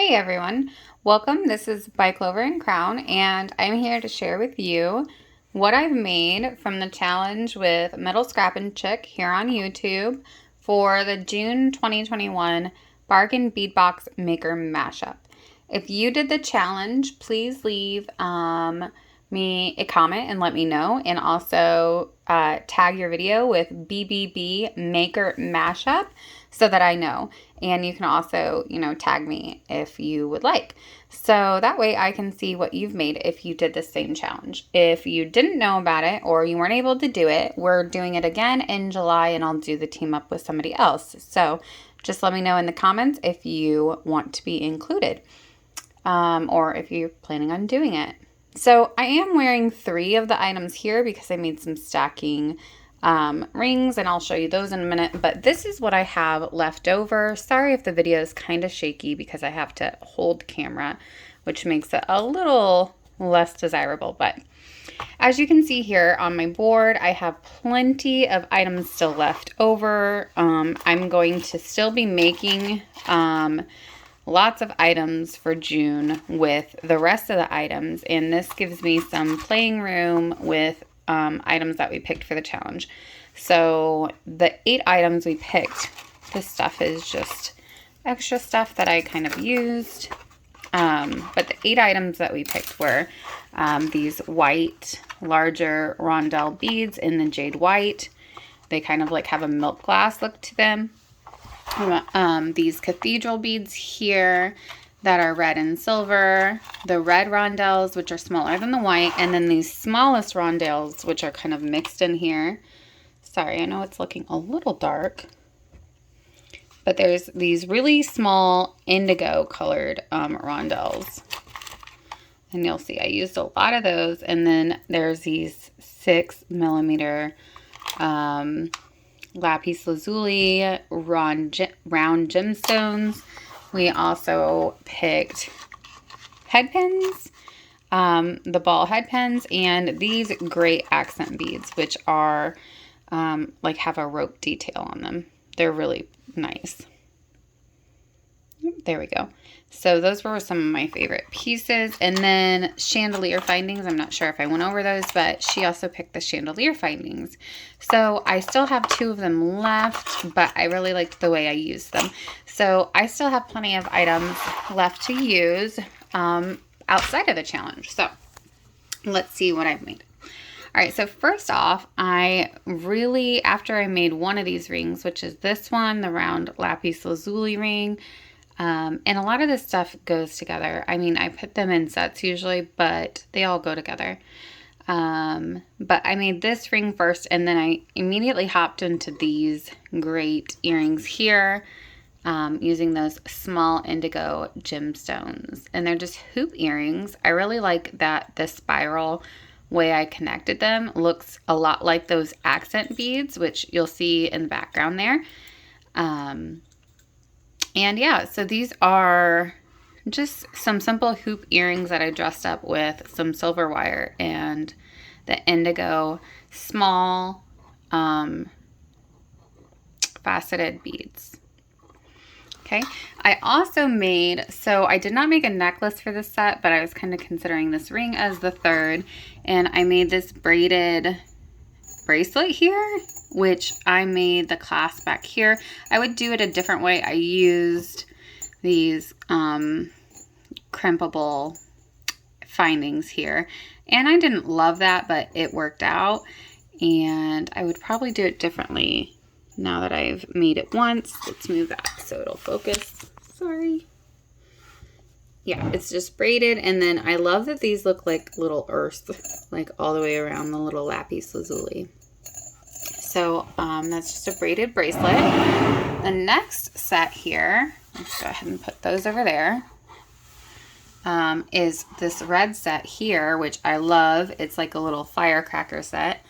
Hey everyone, welcome. This is by Clover and Crown, and I'm here to share with you what I've made from the challenge with MetalScrappinChick here on YouTube for the June 2021 Bargain Beadbox Maker Mashup. If you did the challenge, please leave me a comment and let me know, and also tag your video with BBB Maker Mashup so that I know. And you can also, tag me if you would like. So that way I can see what you've made if you did the same challenge. If you didn't know about it or you weren't able to do it, we're doing it again in July and I'll do the team up with somebody else. So just let me know in the comments if you want to be included or if you're planning on doing it. So I am wearing 3 of the items here because I made some stacking rings, and I'll show you those in a minute, but this is what I have left over. Sorry if the video is kind of shaky because I have to hold the camera, which makes it a little less desirable, but as you can see here on my board, I have plenty of items still left over. I'm going to still be making lots of items for June with the rest of the items, and this gives me some playing room with items that we picked for the challenge. So the 8 items we picked, this stuff is just extra stuff that I kind of used. But the 8 items that we picked were these white, larger rondelle beads in the jade white. They kind of like have a milk glass look to them. These cathedral beads here that are red and silver, the red rondelles, which are smaller than the white, and then these smallest rondelles, which are kind of mixed in here. Sorry, I know it's looking a little dark, but there's these really small indigo colored rondelles, and you'll see I used a lot of those. And then there's these 6mm Lapis Lazuli round gemstones. We also picked head pins, the ball head pins, and these great accent beads, which are like have a rope detail on them. They're really nice. There we go. So those were some of my favorite pieces. And then chandelier findings. I'm not sure if I went over those, but she also picked the chandelier findings. So I still have 2 of them left, but I really liked the way I used them. So I still have plenty of items left to use outside of the challenge. So let's see what I've made. All right, so first off, after I made one of these rings, which is this one, the round lapis lazuli ring, and a lot of this stuff goes together. I mean, I put them in sets usually, but they all go together. But I made this ring first, and then I immediately hopped into these great earrings here, using those small indigo gemstones. And they're just hoop earrings. I really like that the spiral way I connected them looks a lot like those accent beads, which you'll see in the background there. And yeah, so these are just some simple hoop earrings that I dressed up with some silver wire and the indigo small faceted beads. Okay, I also made, so I did not make a necklace for this set, but I was kind of considering this ring as the 3rd, and I made this braided bracelet here, which I made the clasp back here. I would do it a different way. I used these crimpable findings here, and I didn't love that, but it worked out, and I would probably do it differently now that I've made it once. Let's move that so it'll focus. Sorry. Yeah, it's just braided, and then I love that these look like little earths, like all the way around the little lapis lazuli. So that's just a braided bracelet. The next set here, let's go ahead and put those over there, is this red set here, which I love. It's like a little firecracker set.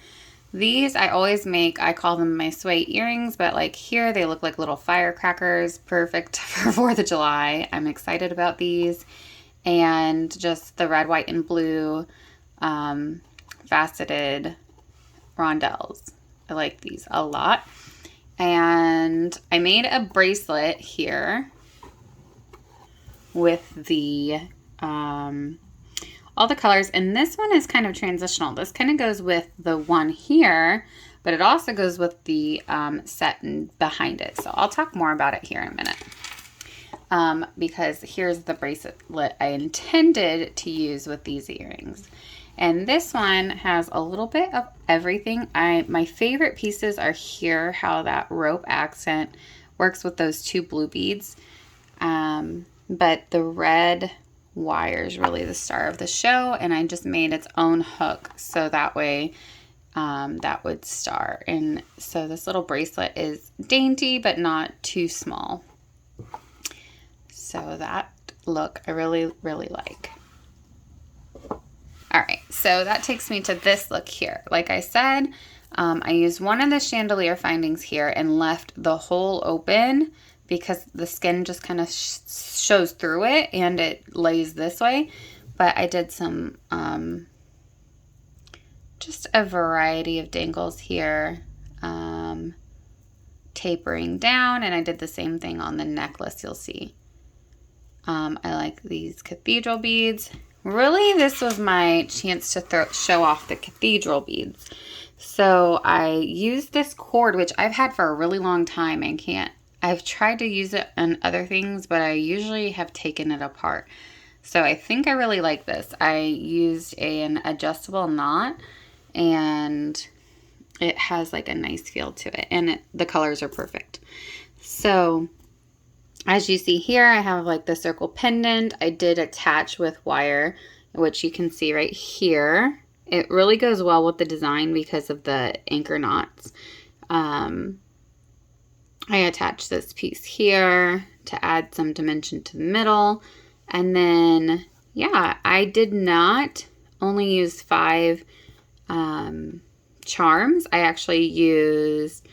These I always make, I call them my sway earrings, but like here they look like little firecrackers, perfect for 4th of July. I'm excited about these. And just the red, white, and blue faceted rondelles. I like these a lot. And I made a bracelet here with the all the colors, and this one is kind of transitional. This kind of goes with the one here, but it also goes with the set behind it. So I'll talk more about it here in a minute, because here's the bracelet I intended to use with these earrings. And this one has a little bit of everything. My favorite pieces are here, how that rope accent works with those two blue beads. But the red wire is really the star of the show, and I just made its own hook so that way that would star. And so this little bracelet is dainty but not too small. So that look I really, really like. All right, so that takes me to this look here. Like I said, I used one of the chandelier findings here and left the hole open because the skin just kind of shows through it and it lays this way. But I did some, just a variety of dangles here, tapering down, and I did the same thing on the necklace, you'll see. I like these cathedral beads. Really, this was my chance to show off the cathedral beads. So I used this cord, which I've had for a really long time and I've tried to use it on other things, but I usually have taken it apart. So I think I really like this. I used an adjustable knot, and it has like a nice feel to it, and the colors are perfect. So as you see here, I have like the circle pendant. I did attach with wire, which you can see right here. It really goes well with the design because of the anchor knots. I attached this piece here to add some dimension to the middle. And then, yeah, I did not only use 5 charms. I actually used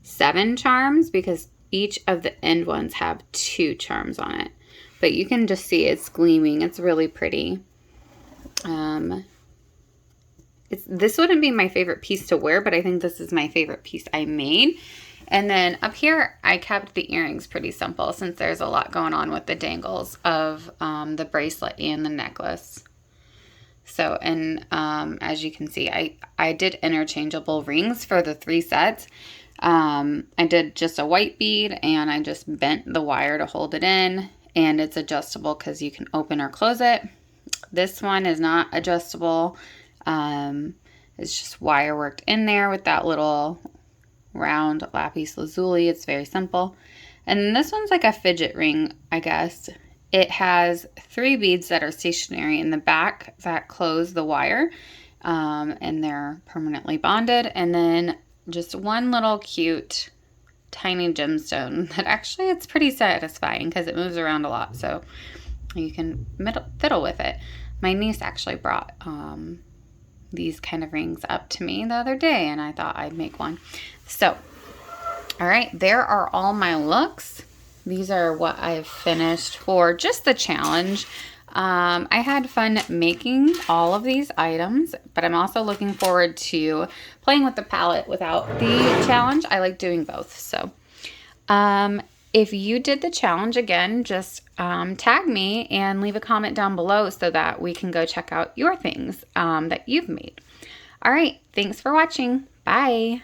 7 charms because each of the end ones have 2 charms on it. But you can just see it's gleaming. It's really pretty. This wouldn't be my favorite piece to wear, but I think this is my favorite piece I made. And then up here, I kept the earrings pretty simple since there's a lot going on with the dangles of the bracelet and the necklace. So, and as you can see, I did interchangeable rings for the 3 sets. I did just a white bead, and I just bent the wire to hold it in, and it's adjustable because you can open or close it. This one is not adjustable. It's just wire worked in there with that little round lapis lazuli. It's very simple. And then this one's like a fidget ring, I guess. It has 3 beads that are stationary in the back that close the wire, and they're permanently bonded. And then just one little cute tiny gemstone that actually it's pretty satisfying because it moves around a lot, so you can fiddle with it. My niece actually brought these kind of rings up to me the other day, and I thought I'd make one. So, all right, there are all my looks. These are what I've finished for just the challenge. I had fun making all of these items, but I'm also looking forward to playing with the palette without the challenge. I like doing both. So if you did the challenge, again, just tag me and leave a comment down below so that we can go check out your things that you've made. All right, thanks for watching. Bye.